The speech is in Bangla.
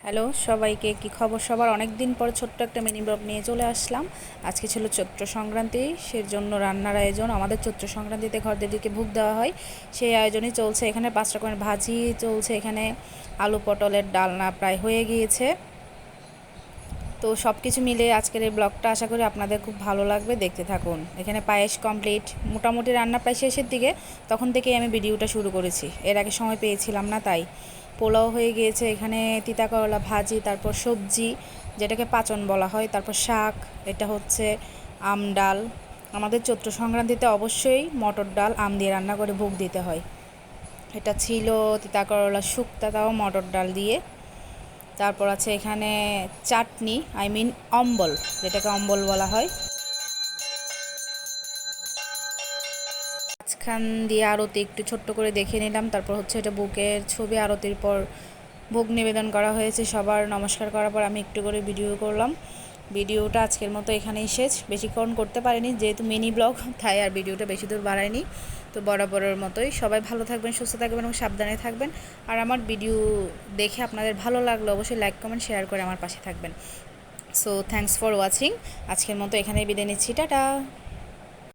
হ্যালো সবাইকে, কি খবর সবার? অনেক দিন পর ছোট্ট একটা মিনি ব্লগ নিয়ে চলে আসলাম। আজকে ছিল চৈত্র সংক্রান্তি, সেজন্য রান্নার আয়োজন। আমাদের চৈত্র সংক্রান্তিতে ঘরদেরকে ভোগ দেওয়া হয়, সেই আয়োজনই চলছে। এখানে 5 রকমের ভাজি চলছে, এখানে আলু পটলের ডালনা প্রায় হয়ে গিয়েছে। তো সব কিছু মিলে আজকের এই ব্লগটা আশা করি আপনাদের খুব ভালো লাগবে, দেখতে থাকুন। এখানে পায়েস কমপ্লিট, মোটামুটি রান্না প্রায় শেষের দিকে। তখন থেকেই আমি ভিডিওটা শুরু করেছি, এর আগে সময় পেয়েছিলাম না তাই। পোলাও হয়ে গিয়েছে, এখানে তিতা করলা ভাজি, তারপর সবজি যেটাকে পাচন বলা হয়, তারপর শাক, এটা হচ্ছে আম ডাল। আমাদের চৈত্র সংক্রান্তিতে অবশ্যই মটর ডাল আম দিয়ে রান্না করে ভোগ দিতে হয়। এটা ছিল তিতা করলা শুক্তা, তাও মটর ডাল দিয়ে। তারপর আছে এখানে চাটনি, অম্বল, যেটাকে অম্বল বলা হয়। মাঝখান দিয়ে আরতি একটু ছোট্ট করে দেখে নিলাম। তারপর হচ্ছে এটা বুকের ছবি, আরতির পর ভোগ নিবেদন করা হয়েছে। সবার নমস্কার করার পর আমি একটু করে ভিডিও করলাম। ভিডিওটা আজকের মতো এখানেই শেষ, বেশিক্ষণ করতে পারিনি যেহেতু মিনি ব্লগ, তাই আর ভিডিওটা বেশি দূর বাড়াইনি। তো বরাবরের মতোই সবাই ভালো থাকবেন, সুস্থ থাকবেন এবং সাবধানে থাকবেন। আর আমার ভিডিও দেখে আপনাদের ভালো লাগলে অবশ্যই লাইক কমেন্ট শেয়ার করে আমার পাশে থাকবেন। So thanks for watching. আজকের মতো এখানেই বিদায় নিচ্ছি, টাটা।